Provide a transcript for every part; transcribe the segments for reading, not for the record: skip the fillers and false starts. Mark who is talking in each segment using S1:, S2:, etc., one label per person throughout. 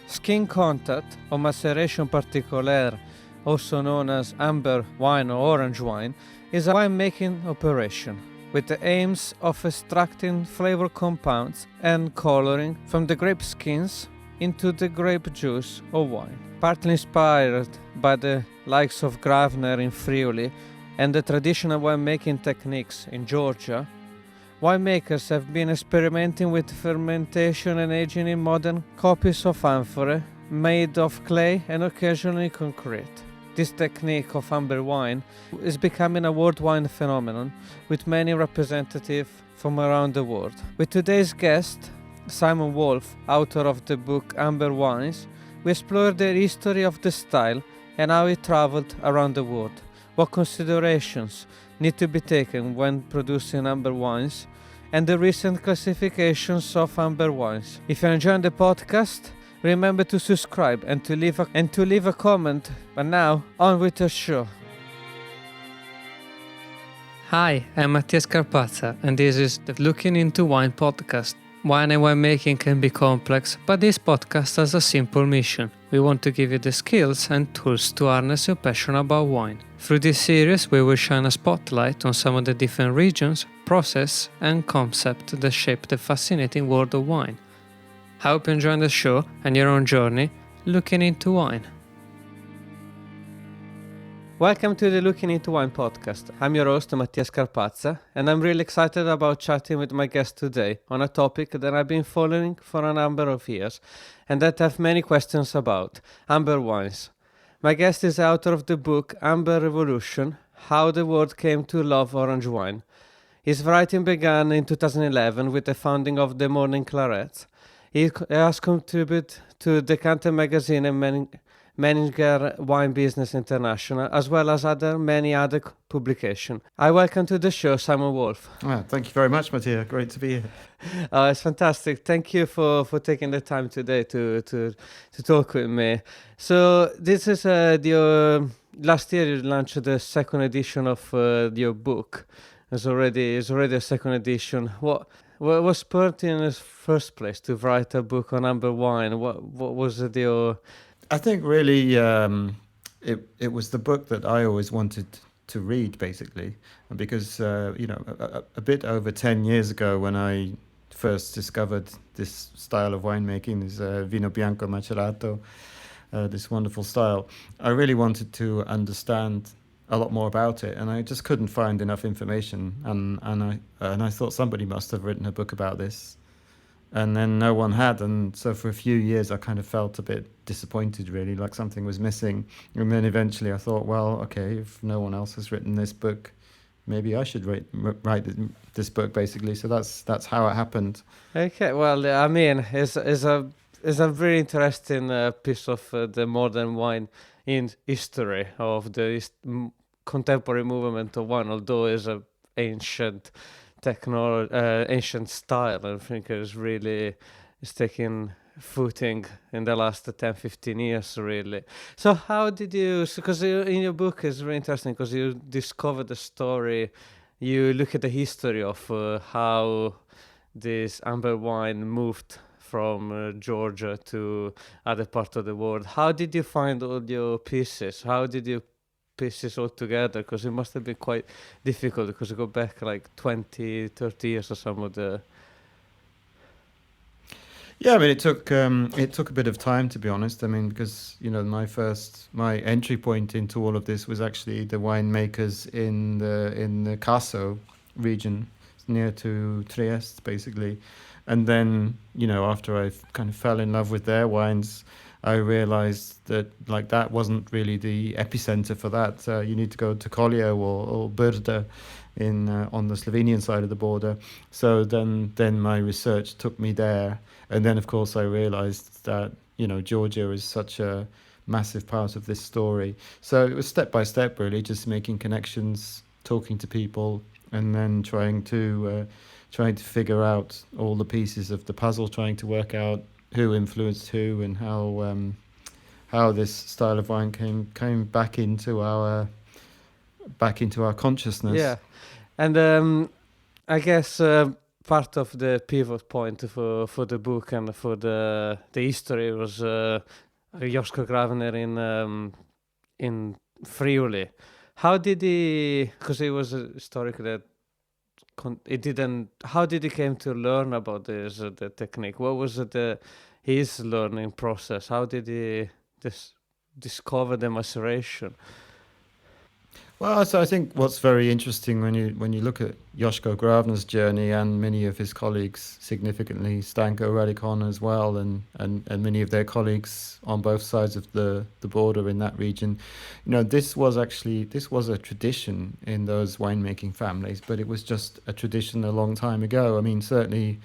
S1: Skin contact or maceration particular, also known as amber wine or orange wine, is a winemaking operation with the aims of extracting flavor compounds and coloring from the grape skins into the grape juice or wine. Partly inspired by the likes of Gravner in Friuli and the traditional winemaking techniques in Georgia, winemakers have been experimenting with fermentation and aging in modern copies of amphora made of clay and occasionally concrete. This technique of amber wine is becoming a worldwide phenomenon with many representatives from around the world. With today's guest, Simon Woolf, author of the book Amber Wines, we explore the history of the style and how it traveled around the world. What considerations need to be taken when producing amber wines, and the recent classifications of amber wines. If you're enjoying the podcast, remember to subscribe and to leave a comment. But now, on with the show. Hi, I'm Mattia Scarpazza, and this is the Looking Into Wine podcast. Wine and winemaking can be complex, but this podcast has a simple mission. We want to give you the skills and tools to harness your passion about wine. Through this series, we will shine a spotlight on some of the different regions, process, and concepts that shape the fascinating world of wine. I hope you enjoy the show and your own journey looking into wine. Welcome to the Looking Into Wine podcast. I'm your host, Mattia Scarpazza, and I'm really excited about chatting with my guest today on a topic that I've been following for a number of years and that I have many questions about: amber wines. My guest is the author of the book Amber Revolution: How the World Came to Love Orange Wine. His writing began in 2011 with the founding of the Morning Claret. He has contributed to Decanter magazine and Meninger Wine Business International, as well as many other publications. I welcome to the show Simon Woolf.
S2: Thank you very much, Mattia. Great to be here.
S1: It's fantastic. Thank you for taking the time today to talk with me. So this is last year you launched the second edition of your book. It's already a second edition. What spurred you in the first place to write a book on amber wine? What was your...
S2: I think really it was the book that I always wanted to read, basically, because a bit over 10 years ago, when I first discovered this style of winemaking, this vino bianco macerato, this wonderful style, I really wanted to understand a lot more about it, and I just couldn't find enough information, and I thought somebody must have written a book about this. And then no one had, and so for a few years I kind of felt a bit disappointed, really, like something was missing. And then eventually I thought, well, okay, if no one else has written this book, maybe I should write this book, basically. So that's how it happened.
S1: Okay, well, I mean, it's a very interesting piece of the modern wine in history of the contemporary movement of wine, although it's an ancient ancient style. I think it's taking footing in the last 10-15 years, really. So how did you, because in your book it's very interesting because you discover the story, you look at the history of how this amber wine moved from Georgia to other parts of the world. How did you find all your pieces? How did you pieces all together? Because it must have been quite difficult, because you go back like 20-30 years or some of the...
S2: Yeah, I mean, it took a bit of time, to be honest. I mean, because my entry point into all of this was actually the winemakers in the Caso region, near to Trieste, basically. And then, after I kind of fell in love with their wines, I realized that that wasn't really the epicenter for that. You need to go to Collio or Brda on the Slovenian side of the border. So then my research took me there. And then, of course, I realized that, Georgia is such a massive part of this story. So it was step by step, really, just making connections, talking to people, and then trying to figure out all the pieces of the puzzle, trying to work out who influenced who and how this style of wine came back into our consciousness.
S1: Yeah, and I guess part of the pivot point for the book and for the history was Josko Gravner in Friuli. How did he? Because he was a historic that it didn't. How did he came to learn about this the technique? What was his learning process? How did he discover the maceration?
S2: Well, so I think what's very interesting when you look at Josko Gravner's journey and many of his colleagues, significantly Stanko Radikon as well, and many of their colleagues on both sides of the border in that region, this was a tradition in those winemaking families, but it was just a tradition a long time ago. I mean, certainly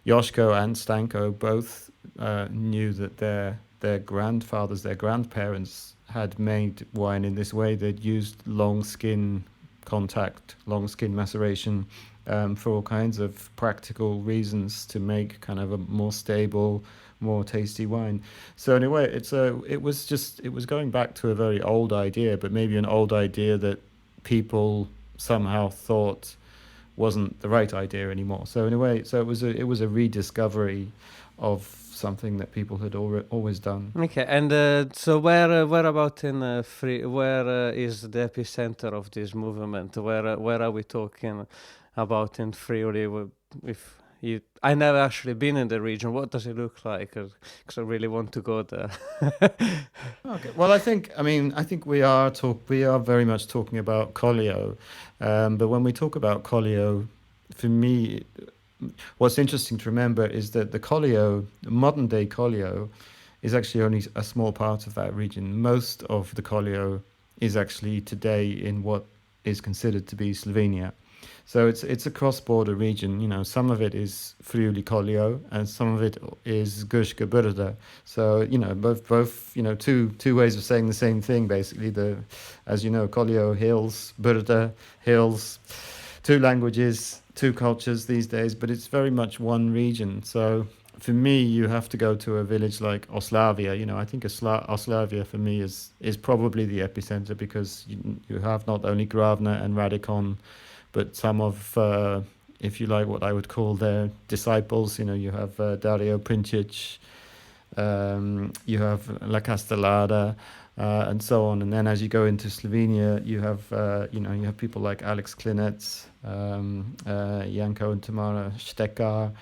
S2: Josko and Stanko both knew that their grandfathers, their grandparents had made wine in this way. They'd used long skin contact, long skin maceration for all kinds of practical reasons to make kind of a more stable, more tasty wine. So in a way, it was going back to a very old idea, but maybe an old idea that people somehow thought wasn't the right idea anymore. So in a way, it was a rediscovery of something that people had always done.
S1: Okay, and so where about in where is the epicenter of this movement? Where are we talking about in Friuli? If I never actually been in the region. What does it look like? Because I really want to go there.
S2: Okay. Well, I think we are very much talking about Collio, but when we talk about Collio, for me, what's interesting to remember is that the Collio, modern day Collio, is actually only a small part of that region. Most of the Collio is actually today in what is considered to be Slovenia. So it's a cross-border region. Some of it is Friuli Collio, and some of it is Gurshka Burda. So both two ways of saying the same thing basically. As you know, Collio hills, Burda hills, two languages, two cultures these days, but it's very much one region. So for me, you have to go to a village like Oslavia. I think Oslavia for me is probably the epicenter, because you have not only Gravner and Radikon, but some of, if you like, what I would call their disciples. You have Dario Princic, you have La Castellada, and so on. And then as you go into Slovenia, you have people like Alex Klinec, Janko and Tamara Stekar,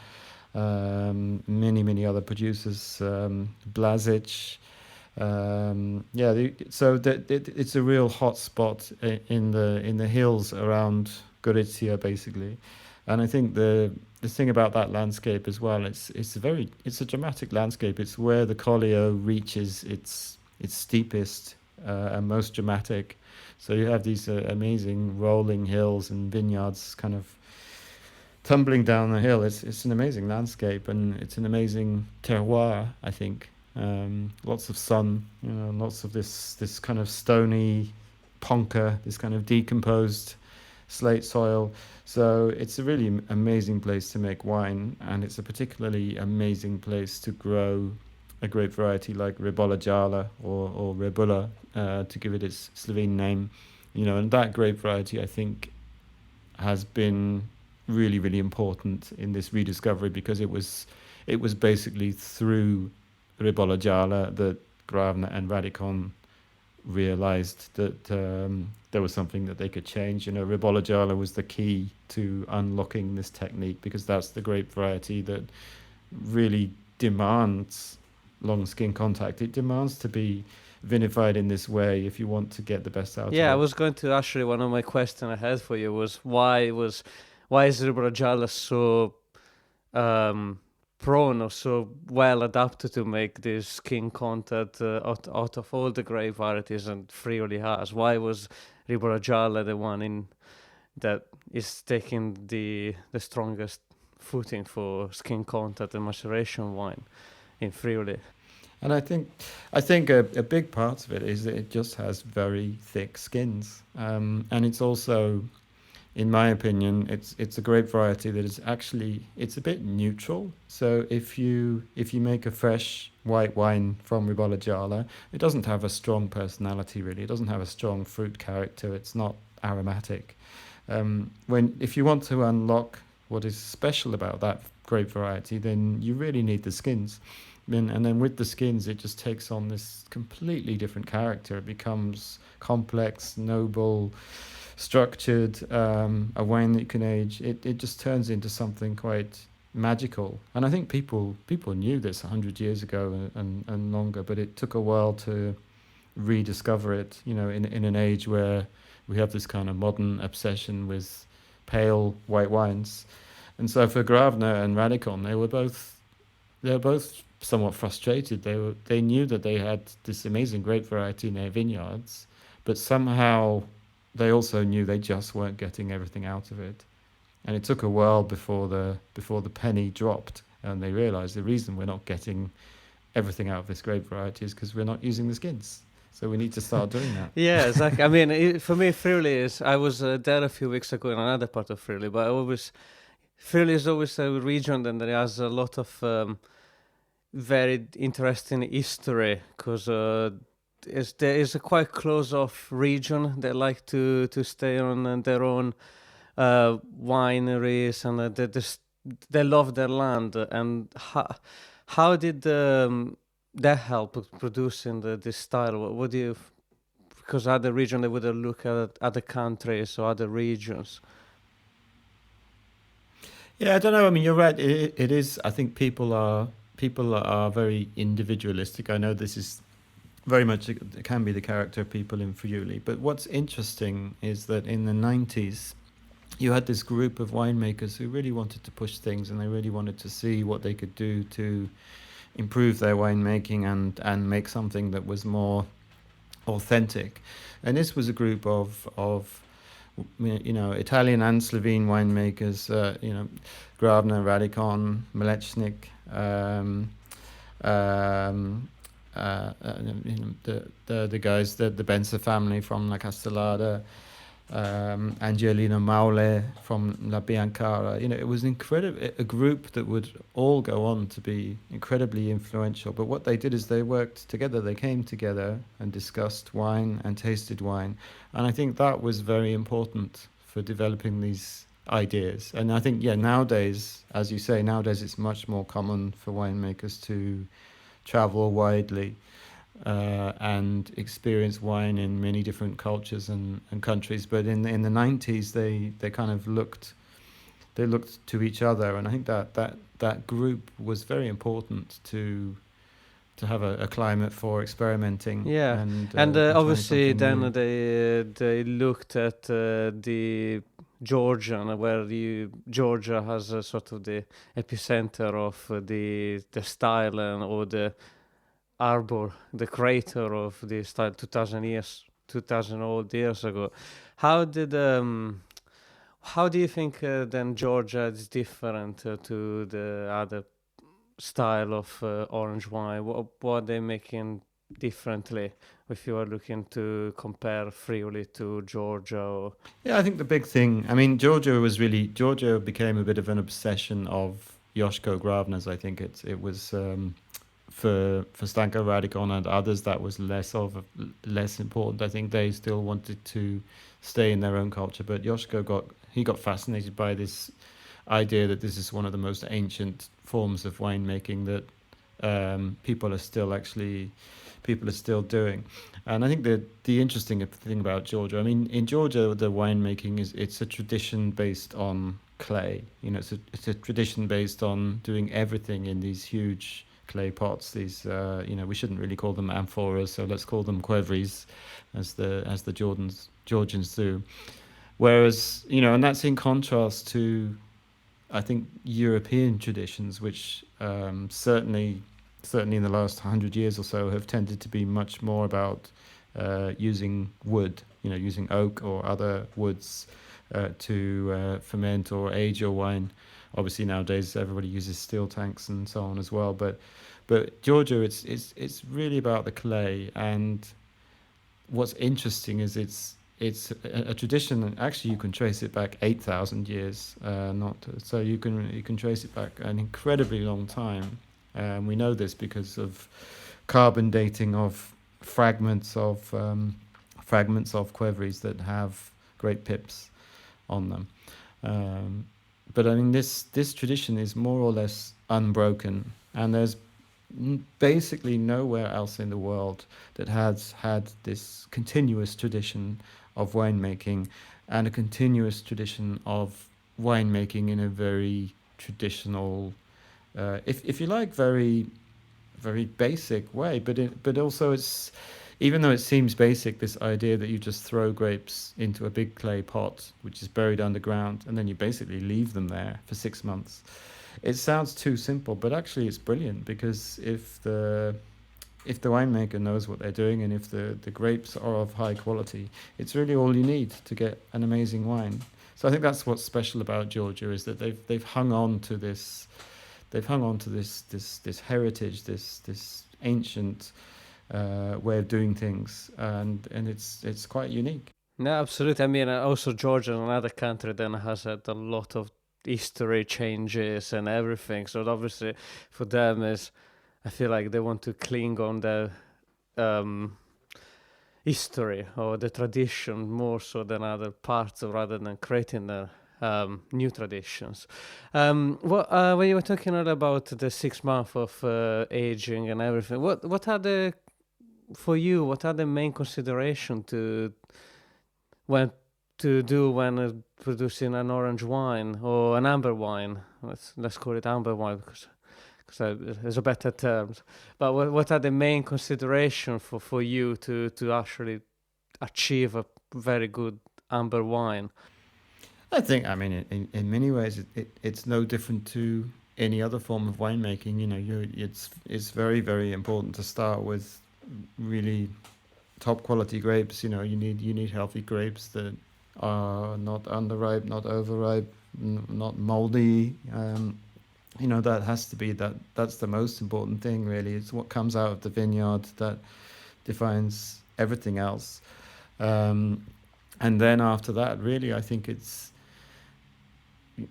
S2: many other producers, Blazic. It's a real hot spot in the hills around Gorizia, basically. And I think the thing about that landscape as well, it's a dramatic landscape. It's where the Collio reaches its steepest and most dramatic. So you have these amazing rolling hills and vineyards kind of tumbling down the hill. It's an amazing landscape, and it's an amazing terroir, I think. Lots of sun, lots of this kind of stony ponca, this kind of decomposed slate soil. So it's a really amazing place to make wine, and it's a particularly amazing place to grow a grape variety like Ribolla Gialla or Ribolla, to give it its Slovene name. And that grape variety, I think, has been really, really important in this rediscovery, because it was basically through Ribolla Gialla that Gravner and Radikon realized that there was something that they could change. Ribolla Gialla was the key to unlocking this technique, because that's the grape variety that really demands long skin contact. It demands to be vinified in this way if you want to get the best out of it.
S1: Yeah, I was going to actually, one of my questions I had for you was why is Ribolla Gialla so prone or so well adapted to make this skin contact out of all the grape varieties and Friuli has? Why was Ribolla Gialla the one that is taking the strongest footing for skin contact and maceration wine in Friuli?
S2: And I think a big part of it is that it just has very thick skins, and it's also, in my opinion, it's a grape variety that is actually, it's a bit neutral. So if you make a fresh white wine from Ribolla Gialla, it doesn't have a strong personality really. It doesn't have a strong fruit character. It's not aromatic. If you want to unlock what is special about that grape variety, then you really need the skins. And then with the skins, it just takes on this completely different character. It becomes complex, noble, structured, a wine that you can age. It just turns into something quite magical. And I think people knew this 100 years ago and longer, but it took a while to rediscover it, in an age where we have this kind of modern obsession with pale white wines. And so for Gravner and Radicon, they were both somewhat frustrated. They knew that they had this amazing grape variety in their vineyards, but somehow they also knew they just weren't getting everything out of it. And it took a while before the penny dropped, and they realized the reason we're not getting everything out of this grape variety is because we're not using the skins. So we need to start doing that.
S1: Yeah, exactly. I mean, for me, Friuli is. I was there a few weeks ago in another part of Friuli, but Friuli is always a region that has a lot of very interesting history because there is a quite close off region. They like to stay on their own wineries, and they love their land. And how did that help producing this style? What do you? Because other region they would look at other countries or other regions.
S2: Yeah, I don't know. I mean, you're right. It is. I think people are very individualistic. I know this is very much it can be the character of people in Friuli. But what's interesting is that in the 90s, you had this group of winemakers who really wanted to push things, and they really wanted to see what they could do to improve their winemaking and make something that was more authentic. And this was a group of Italian and Slovene winemakers, Gravner, Radicon, Mlečnik, the guys, the Benza family from La Castellada, Angelino Maule from La Biancara. It was a group that would all go on to be incredibly influential. But what they did is they worked together. They came together and discussed wine and tasted wine. And I think that was very important for developing these ideas. And I think, nowadays, as you say, it's much more common for winemakers to travel widely and experience wine in many different cultures and countries. But in the 90s, they kind of looked to each other, and I think that group was very important to have a climate for experimenting.
S1: Yeah,
S2: and
S1: obviously
S2: trying
S1: then they looked at the Georgian, where Georgia has a sort of the epicenter of the style or the arbor, the crater of the style 2000 old years ago. How did how do you think then Georgia is different to the other style of orange wine? What are they making differently if you are looking to compare Friuli to Georgia? Or
S2: Yeah, I think the big thing, I mean, Georgia became a bit of an obsession of Joško Gravner's. I think it was for Stanko Radikon and others that was less important. I think they still wanted to stay in their own culture, but Joško got fascinated by this idea that this is one of the most ancient forms of winemaking that people are still doing. And I think that the interesting thing about Georgia, I mean, in Georgia, the winemaking it's a tradition based on clay. It's a tradition based on doing everything in these huge clay pots. These, we shouldn't really call them amphoras, so let's call them qvevris, as the Georgians do. Whereas, and that's in contrast to, I think, European traditions, which certainly in the last 100 years or so have tended to be much more about using wood, using oak or other woods to ferment or age your wine. Obviously nowadays everybody uses steel tanks and so on as well, but Georgia, it's really about the clay. And what's interesting is it's a tradition that actually you can trace it back 8,000 years, so you can trace it back an incredibly long time. We know this because of carbon dating of fragments of qvevris that have great pips on them. but I mean, this tradition is more or less unbroken, and there's basically nowhere else in the world that has had this continuous tradition of winemaking and a continuous tradition of winemaking in a very traditional, if you like, very basic way. But also it's, even though it seems basic, this idea that you just throw grapes into a big clay pot which is buried underground and then you basically leave them there for 6 months. It sounds too simple, but actually it's brilliant, because if the winemaker knows what they're doing, and if the grapes are of high quality, it's really all you need to get an amazing wine. So I think that's what's special about Georgia, is that they've hung on to this, this heritage, this ancient way of doing things, and it's quite unique.
S1: No, absolutely. I mean, also Georgia, another country, then has had a lot of history changes and everything. So obviously, for them is, I feel like they want to cling on the um, history or the tradition more so than other parts, rather than creating the new traditions. When you were talking about the 6 months of aging and everything, what are the, for you, what are the main consideration to when to do when producing an orange wine or an amber wine? Let's call it amber wine because there's a better term. But what are the main consideration for you to actually achieve a very good amber wine?
S2: I think, I mean, in many ways, it's no different to any other form of winemaking. You know, it's very, very important to start with really top quality grapes. You know, you need healthy grapes that are not underripe, not overripe, not moldy. You know, that has to be that's the most important thing, really. It's what comes out of the vineyard that defines everything else. Um, and then after that, really, I think it's,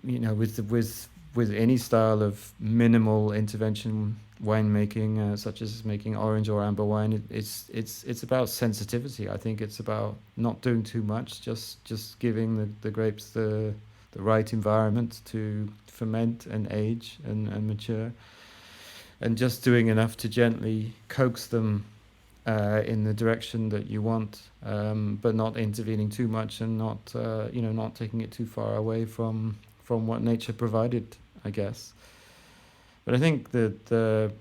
S2: you know, with any style of minimal intervention winemaking, such as making orange or amber wine, it's about sensitivity. I think it's about not doing too much, just giving the grapes the right environment to ferment and age and mature, and just doing enough to gently coax them in the direction that you want, but not intervening too much, and not not taking it too far away from what nature provided, I guess. But I think that there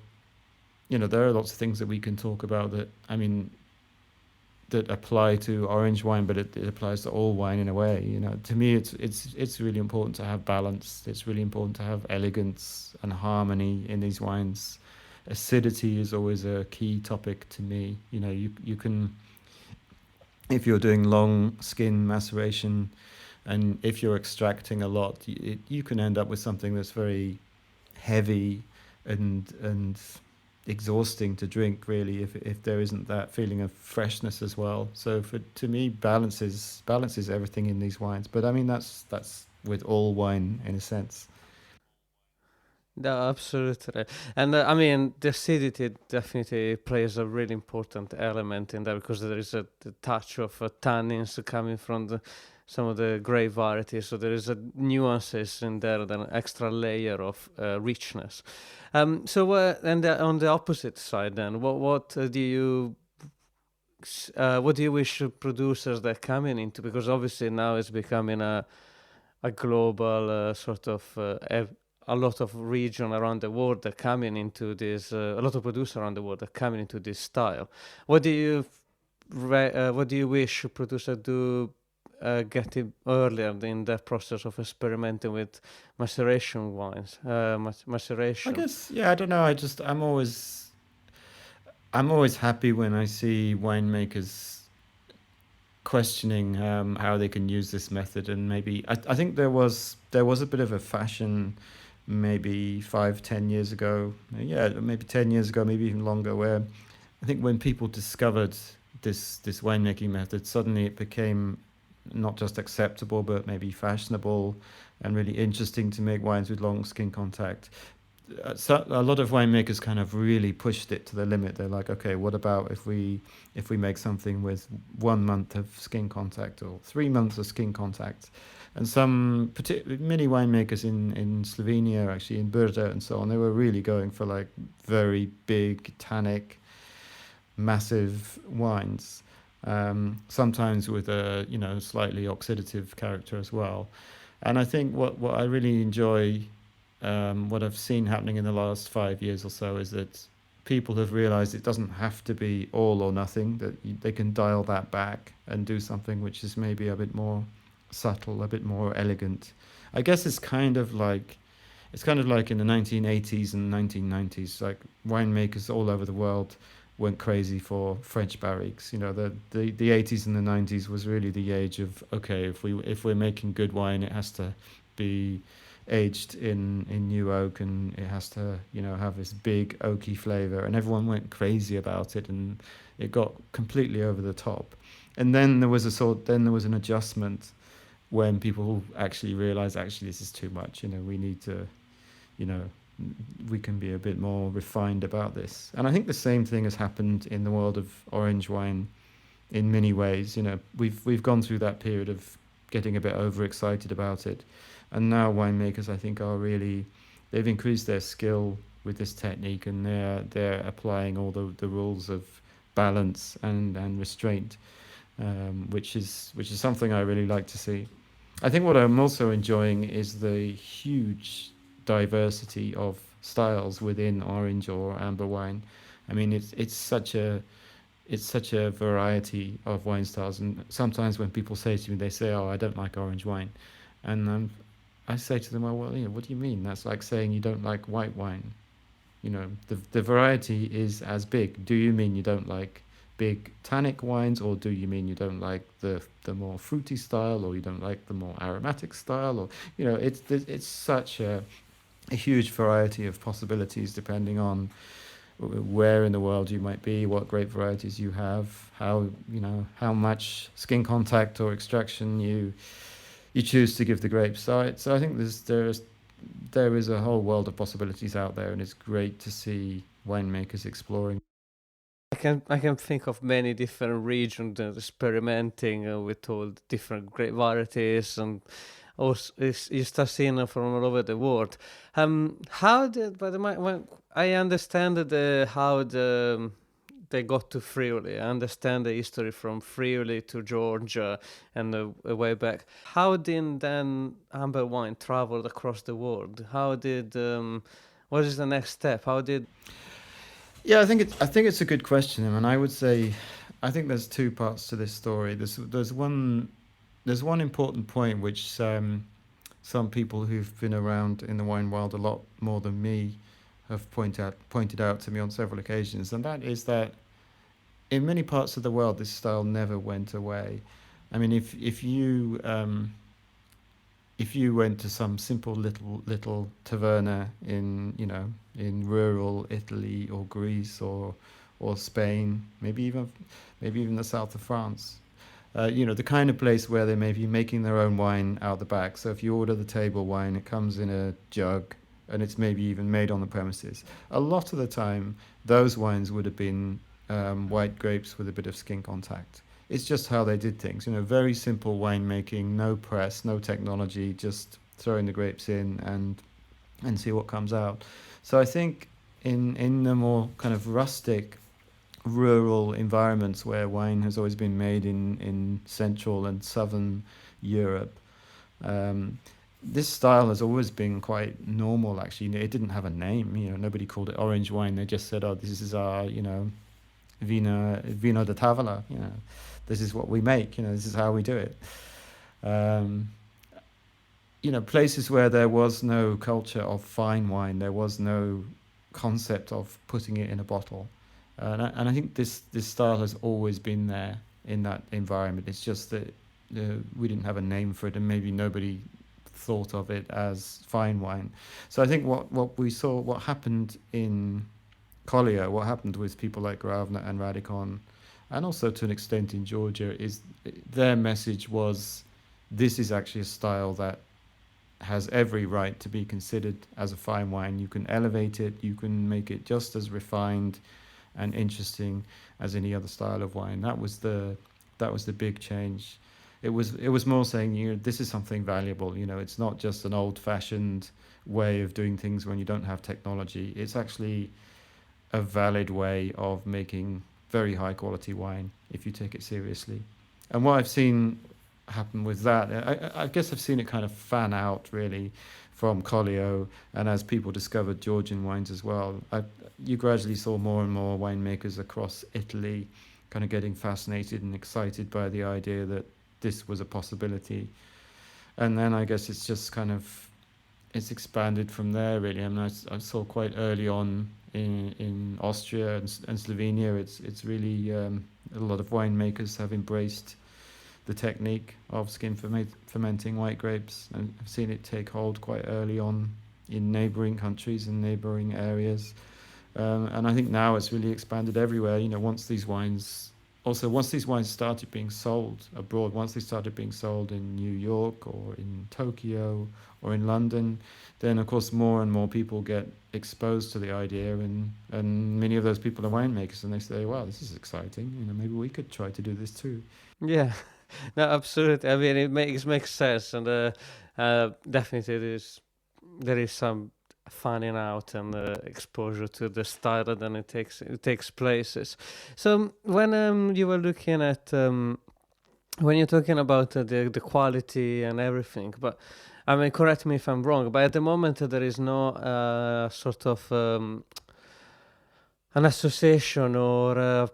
S2: are lots of things that we can talk about that, I mean, that apply to orange wine, but it applies to all wine in a way. You know, to me, it's really important to have balance. It's really important to have elegance and harmony in these wines. Acidity is always a key topic to me. You know, you can, if you're doing long skin maceration, and if you're extracting a lot, you can end up with something that's very heavy and exhausting to drink, really, if there isn't that feeling of freshness as well. So to me, balance is everything in these wines. But I mean, that's with all wine in a sense.
S1: No, absolutely. And I mean, the acidity definitely plays a really important element in there because there is the touch of tannins coming from some of the grape varieties. So there is a nuances in there, an extra layer of richness. And on the opposite side, then, what do you wish producers that are coming into? Because obviously now it's becoming a global sort of a lot of region around the world are coming into this. A lot of producers around the world are coming into this style. What do you what do you wish producers do get it earlier in the process of experimenting with maceration wines?
S2: I
S1: Maceration.
S2: guess, yeah, I don't know. I'm always happy when I see winemakers questioning how they can use this method, and maybe I think there was a bit of a fashion maybe 5-10 years ago, yeah, maybe 10 years ago, maybe even longer, where I think when people discovered this winemaking method, suddenly it became not just acceptable but maybe fashionable and really interesting to make wines with long skin contact. so a lot of winemakers kind of really pushed it to the limit. They're like, okay, what about if we make something with 1 month of skin contact or 3 months of skin contact? And many winemakers in Slovenia, actually in Brda and so on, they were really going for like very big tannic, massive wines, sometimes with a slightly oxidative character as well. And I think what I really enjoy, what I've seen happening in the last 5 years or so, is that people have realized it doesn't have to be all or nothing, that they can dial that back and do something which is maybe a bit more subtle, a bit more elegant. I guess it's kind of like in the 1980s and 1990s, like winemakers all over the world went crazy for French barriques. The 80s and the 90s was really the age of, okay, if we're making good wine, it has to be aged in new oak, and it has to have this big oaky flavor, and everyone went crazy about it, and it got completely over the top. And then there was an adjustment when people actually realized, actually this is too much. We need to, you know we can be a bit more refined about this. And I think the same thing has happened in the world of orange wine in many ways. We've gone through that period of getting a bit overexcited about it, and now winemakers, I think, are really, they've increased their skill with this technique, and they're applying all the rules of balance and restraint, which is something I really like to see. I think what I'm also enjoying is the huge diversity of styles within orange or amber wine. I mean, it's such a variety of wine styles, and sometimes when people say to me, they say, "Oh, I don't like orange wine," and I say to them, "Well, what do you mean? That's like saying you don't like white wine. The variety is as big. Do you mean you don't like big tannic wines, or do you mean you don't like the more fruity style, or you don't like the more aromatic style, or it's such a huge variety of possibilities depending on where in the world you might be, what grape varieties you have, how much skin contact or extraction you choose to give the grapes. So I think there is a whole world of possibilities out there, and it's great to see winemakers exploring.
S1: I can think of many different regions experimenting with all the different grape varieties, and also you start seeing them from all over the world. How did, by the way, when I understand how they got to Friuli. I understand the history from Friuli to Georgia and way back. How did then amber wine travel across the world? What is the next step? How did
S2: Yeah, I think it's a good question, and I would say, I think there's two parts to this story. There's one important point which, some people who've been around in the wine world a lot more than me have pointed out to me on several occasions, and that is that in many parts of the world this style never went away. I mean, if you went to some simple little taverna in rural Italy or Greece or Spain, maybe even the south of France, the kind of place where they may be making their own wine out the back. So if you order the table wine, it comes in a jug, and it's maybe even made on the premises. A lot of the time, those wines would have been, white grapes with a bit of skin contact. It's just how they did things. Very simple winemaking, no press, no technology, just throwing the grapes in and see what comes out. So I think in the more kind of rustic, rural environments where wine has always been made in Central and Southern Europe, um, this style has always been quite normal. Actually, it didn't have a name. Nobody called it orange wine. They just said, "Oh, this is our, vino da tavola." This is what we make. This is how we do it. Um, Places where there was no culture of fine wine, there was no concept of putting it in a bottle. And I think this style has always been there in that environment. It's just that, we didn't have a name for it, and maybe nobody thought of it as fine wine. So I think what we saw, what happened in Collier, what happened with people like Gravna and Radikon, and also to an extent in Georgia, is their message was, this is actually a style that has every right to be considered as a fine wine. You can elevate it, you can make it just as refined and interesting as any other style of wine. That was the big change. It was more saying, this is something valuable. It's not just an old-fashioned way of doing things when you don't have technology. It's actually a valid way of making very high quality wine if you take it seriously. And what I've seen happen with that, I guess I've seen it kind of fan out really from Collio, and as people discovered Georgian wines as well, you gradually saw more and more winemakers across Italy kind of getting fascinated and excited by the idea that this was a possibility. And then I guess it's just kind of it's expanded from there really. I mean, I saw quite early on in Austria and Slovenia, it's really a lot of winemakers have embraced the technique of fermenting white grapes, and I've seen it take hold quite early on in neighboring countries and neighboring areas. And I think now it's really expanded everywhere. Once these wines started being sold abroad, once they started being sold in New York or in Tokyo or in London, then of course more and more people get exposed to the idea, and many of those people are winemakers, and they say, wow, this is exciting, maybe we could try to do this too.
S1: Yeah, no, absolutely. I mean, it makes sense, and definitely there is some finding out and exposure to the style, and then it takes places. So when you were looking at when you're talking about the quality and everything, but I mean, correct me if I'm wrong, but at the moment there is no sort of an association or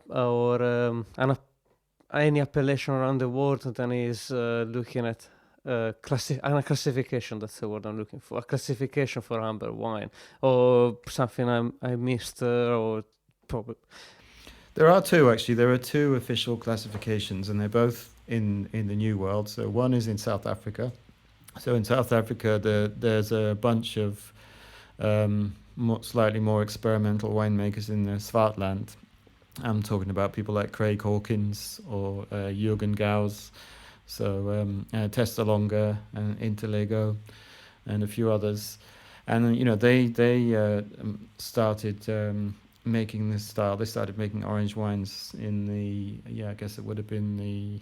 S1: any appellation around the world that is looking at a classification. That's the word I'm looking for. A classification for amber wine, or something I missed, or probably.
S2: There are two actually. There are two official classifications, and they're both in the New World. So one is in South Africa. So in South Africa, there's a bunch of slightly more experimental winemakers in the Swartland. I'm talking about people like Craig Hawkins or Jürgen Gauss, so Testa Longa and Interlego, and a few others. And they started making this style. They started making orange wines in I guess it would have been the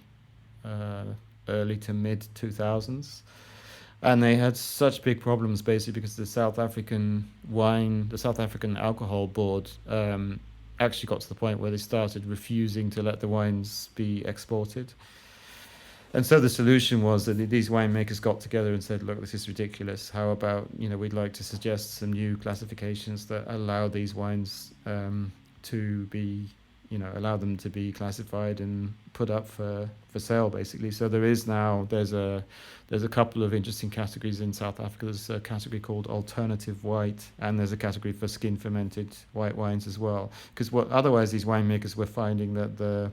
S2: early to mid 2000s. And they had such big problems basically because the South African Alcohol Board actually got to the point where they started refusing to let the wines be exported. And so the solution was that these winemakers got together and said, look, this is ridiculous. How about, we'd like to suggest some new classifications that allow these wines to be, allow them to be classified and put up for sale, basically. So there's a couple of interesting categories in South Africa. There's a category called alternative white, and there's a category for skin fermented white wines as well. Because otherwise these winemakers were finding that the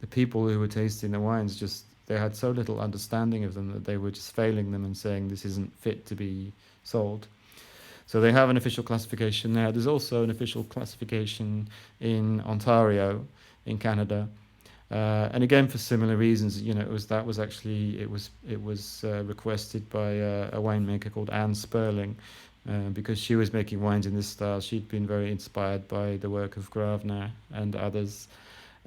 S2: people who were tasting the wines they had so little understanding of them that they were just failing them and saying this isn't fit to be sold. So they have an official classification now. There's also an official classification in Ontario, in Canada, and again for similar reasons. It was requested by a winemaker called Anne Sperling, because she was making wines in this style. She'd been very inspired by the work of Gravner and others,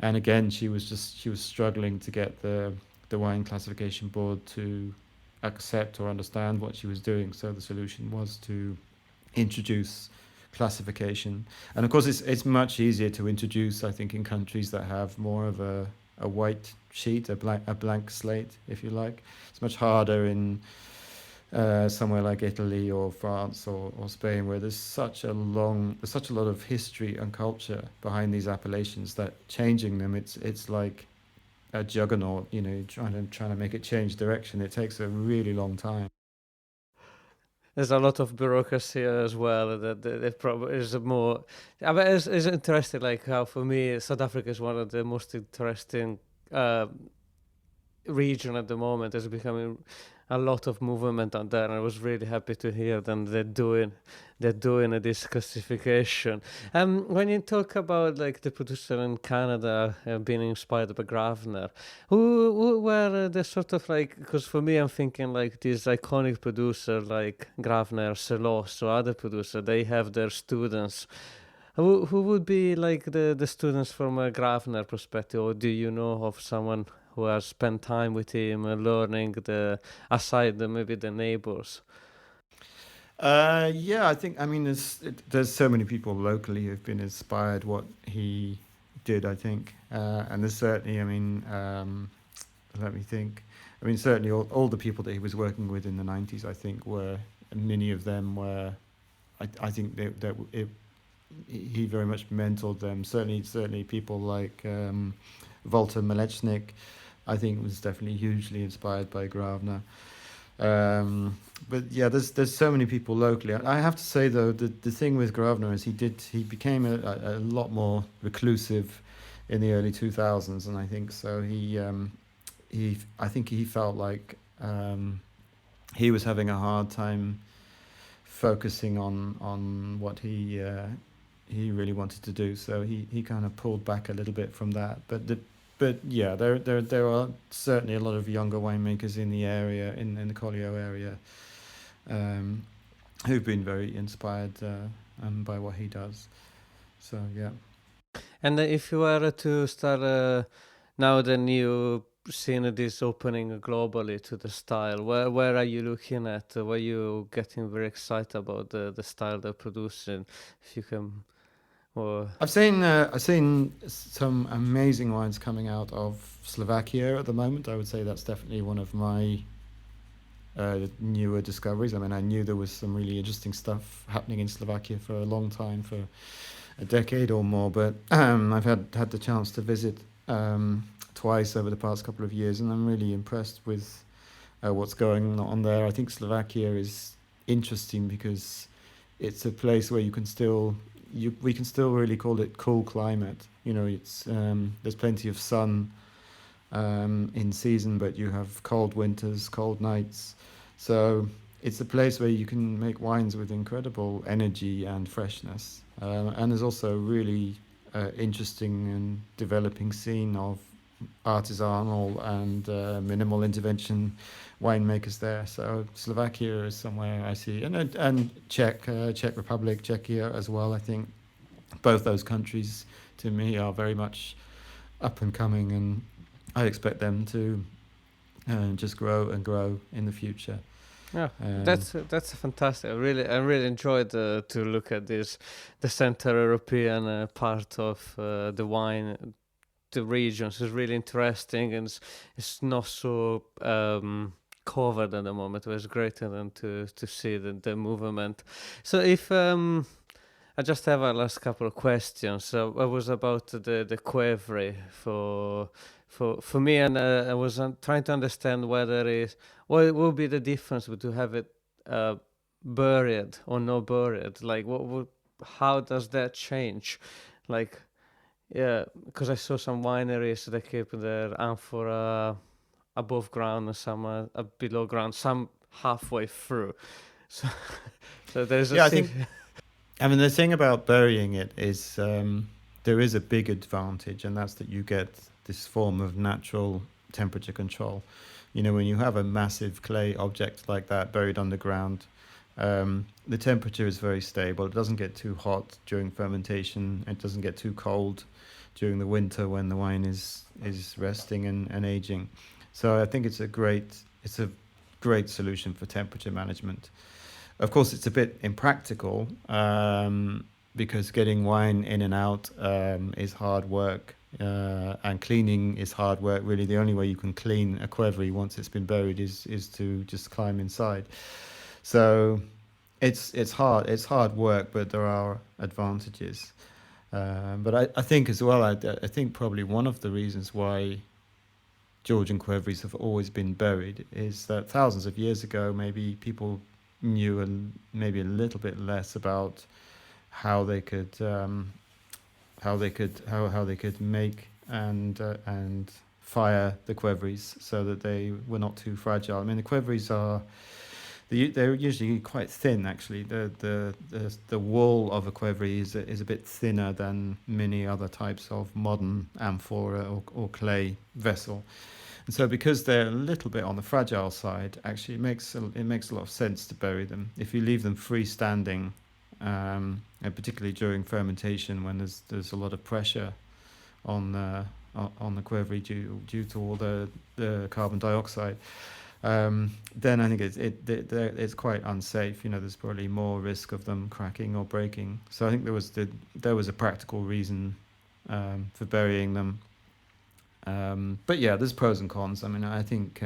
S2: and again she was struggling to get the wine classification board to accept or understand what she was doing. So the solution was to introduce classification, and of course it's much easier to introduce, I think, in countries that have more of a white sheet, a blank slate, if you like. It's much harder in somewhere like Italy or France or Spain, where there's such a lot of history and culture behind these appellations that changing them, it's like a juggernaut, trying to make it change direction. It takes a really long time.
S1: There's a lot of bureaucracy as well. That probably is more. I mean, it's interesting. Like how for me, South Africa is one of the most interesting region at the moment. It's becoming a lot of movement on there, and I was really happy to hear them they're doing this classification. When you talk about like the producer in Canada being inspired by Grafner, who were the sort of like, because for me I'm thinking like these iconic producers like Grafner, Selos, or other producer, they have their students. Who would be like the students from a Grafner perspective, or do you know of someone who has spent time with him learning the aside maybe the neighbors?
S2: Yeah, I think, I mean, there's so many people locally who've been inspired what he did, I think. And there's certainly, I mean, let me think. I mean, certainly all the people that he was working with in the 90s, I think, many of them were, I think he very much mentored them. Certainly people like Walter Malechnik, I think, was definitely hugely inspired by Gravner. But yeah, there's so many people locally. I have to say though, the thing with Gravner is he became a lot more reclusive in the early 2000s, and I think so. I think he felt like he was having a hard time focusing on what he really wanted to do. So he kind of pulled back a little bit from that. But yeah, there are certainly a lot of younger winemakers in the area, in the Collioure area, um, who've been very inspired by what he does. So yeah.
S1: And if you were to start now, then you seen this opening globally to the style, where are you looking at? Were you getting very excited about the style they're producing? If you can, or
S2: I've seen some amazing wines coming out of Slovakia at the moment. I would say that's definitely one of my newer discoveries. I mean, I knew there was some really interesting stuff happening in Slovakia for a long time, for a decade or more, but I've had the chance to visit twice over the past couple of years, and I'm really impressed with what's going on there. I think Slovakia is interesting because it's a place where we can still really call it cool climate. You know, it's there's plenty of sun in season, but you have cold winters, cold nights. So it's a place where you can make wines with incredible energy and freshness. And there's also a really interesting and developing scene of artisanal and minimal intervention winemakers there. So Slovakia is somewhere I see, and Czech Republic, Czechia as well. I think both those countries to me are very much up and coming, and I expect them to just grow and grow in the future.
S1: yeah,
S2: Um,
S1: that's fantastic. I really enjoyed to look at this, the Central European part of the wine, the regions is really interesting, and it's not so covered at the moment. It was great than to see the movement. So if I just have a last couple of questions. So I was about the Quevri for me, and I was trying to understand whether is what would be the difference to have it buried or not buried. Like what would how does that change? Like yeah, because I saw some wineries that keep their amphora above ground and some below ground, some halfway through. So so there's a
S2: yeah, I think. I mean, the thing about burying it is there is a big advantage, and that's that you get this form of natural temperature control. You know, when you have a massive clay object like that buried underground, the temperature is very stable. It doesn't get too hot during fermentation. It doesn't get too cold during the winter when the wine is resting and aging. So I think it's a great solution for temperature management. Of course, it's a bit impractical because getting wine in and out is hard work, and cleaning is hard work. Really, the only way you can clean a Quevri once it's been buried is to just climb inside. So it's hard work, but there are advantages. But I think as well, I think probably one of the reasons why Georgian Quevris have always been buried is that thousands of years ago, maybe people knew maybe a little bit less about how they could make and fire the qvevris so that they were not too fragile. I mean, the qvevris are they're usually quite thin. Actually, the wall of a qvevri is a bit thinner than many other types of modern amphora or clay vessel. And so, because they're a little bit on the fragile side, actually, it makes a lot of sense to bury them. If you leave them freestanding, and particularly during fermentation, when there's a lot of pressure on the qvevri due to all the carbon dioxide, then I think it's quite unsafe. There's probably more risk of them cracking or breaking. So I think there was a practical reason for burying them. But yeah, there's pros and cons. I mean, I think,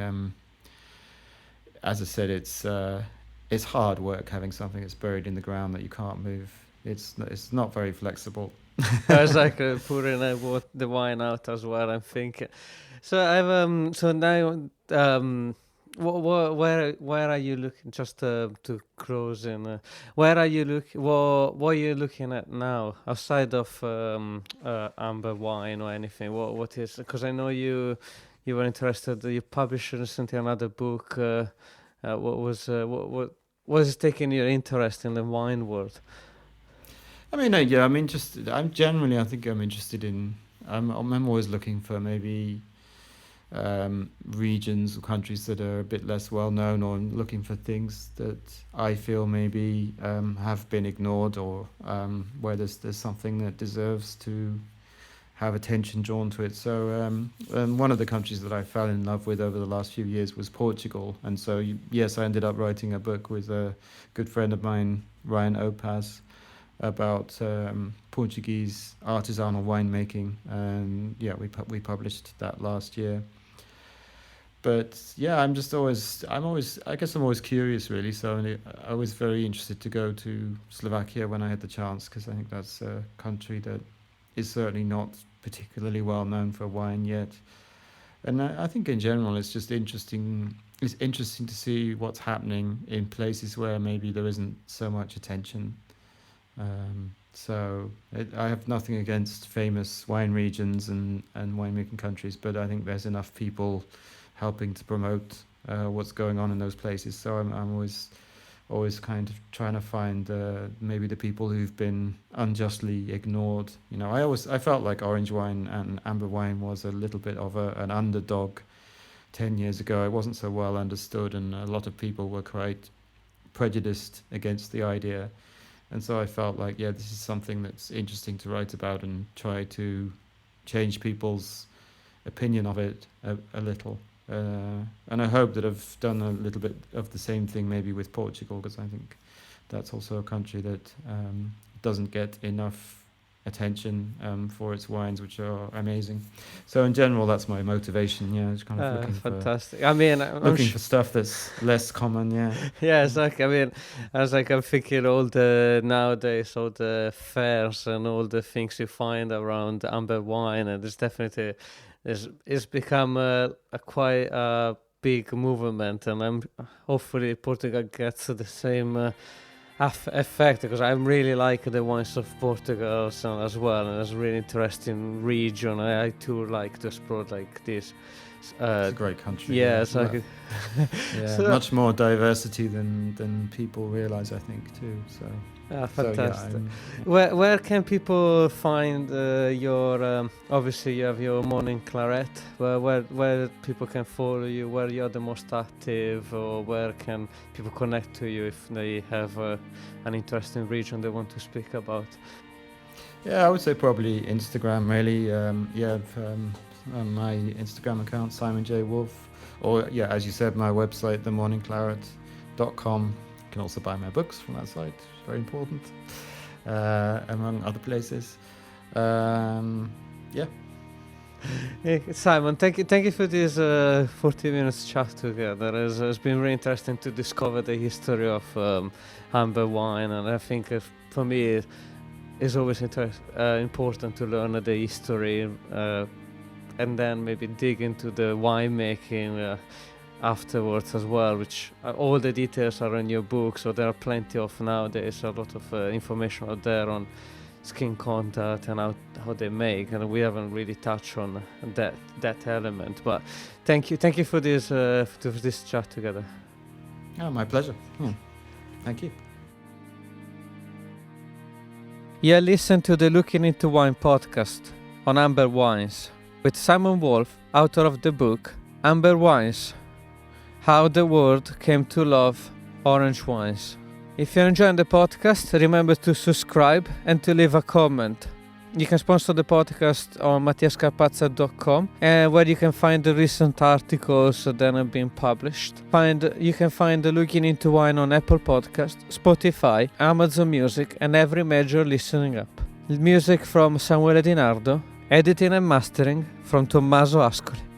S2: as I said, it's hard work having something that's buried in the ground that you can't move. It's not very flexible.
S1: It's like pouring the wine out as well, I'm thinking. So I've so now where are you looking, just to close in, where are you looking, what are you looking at now outside of amber wine or anything? What is, because I know you were interested, you published recently another book. What was taking your interest in the wine world?
S2: I mean, yeah, I mean, I think I'm interested in, I'm always looking for maybe regions or countries that are a bit less well known, or I'm looking for things that I feel maybe have been ignored, or where there's something that deserves to have attention drawn to it. So one of the countries that I fell in love with over the last few years was Portugal. And so, yes, I ended up writing a book with a good friend of mine, Ryan Opaz, about Portuguese artisanal winemaking, and yeah, we published that last year. But yeah, I guess I'm always curious, really. So I was very interested to go to Slovakia when I had the chance, because I think that's a country that is certainly not particularly well known for wine yet. And I think in general, it's just interesting. It's interesting to see what's happening in places where maybe there isn't so much attention. I have nothing against famous wine regions and winemaking countries, but I think there's enough people helping to promote what's going on in those places. So I'm always kind of trying to find maybe the people who've been unjustly ignored. I felt like orange wine and amber wine was a little bit of an underdog 10 years ago. It wasn't so well understood, and a lot of people were quite prejudiced against the idea. And so I felt like, yeah, this is something that's interesting to write about and try to change people's opinion of it a little. And I hope that I've done a little bit of the same thing maybe with Portugal, because I think that's also a country that doesn't get enough attention for its wines, which are amazing. So in general, that's my motivation. Yeah, just kind of looking
S1: fantastic. I mean,
S2: looking for stuff that's less common. Yeah.
S1: Yeah, it's like, I mean, I'm thinking nowadays all the fairs and all the things you find around amber wine, and it's definitely it's become a quite big movement, and hopefully Portugal gets the same effect, because I really like the wines of Portugal as well, and it's a really interesting region. I too like to explore like this.
S2: It's a great country.
S1: Yeah, it's like
S2: so much more diversity than people realize, I think, too. So
S1: fantastic. So, yeah, where can people find your obviously you have your Morning Claret, where people can follow you, where you're the most active, or where can people connect to you if they have an interesting region they want to speak about?
S2: Yeah, I would say probably Instagram, really. On my Instagram account, Simon J. Woolf, or yeah, as you said, my website, themorningclaret.com. You can also buy my books from that site. It's very important, among other places. Yeah.
S1: Hey, Simon, thank you for this 40 minutes chat together. It's been really interesting to discover the history of amber wine, and I think for me it's always important to learn the history. And then maybe dig into the winemaking afterwards as well, which all the details are in your book, so there are plenty of nowadays, a lot of information out there on skin contact and how they make, and we haven't really touched on that element. But thank you for this chat together.
S2: Oh, my pleasure. Thank you.
S1: You listen to the Looking into Wine podcast on Amber Wines with Simon Woolf, author of the book Amber Wines: How the World Came to Love Orange Wines. If you're enjoying the podcast, remember to subscribe and to leave a comment. You can sponsor the podcast on mattiascarpazza.com, where you can find the recent articles that have been published. You can find the Looking into Wine on Apple Podcasts, Spotify, Amazon Music, and every major listening app. Music from Samuele Di Nardo, editing and mastering from Tommaso Ascoli.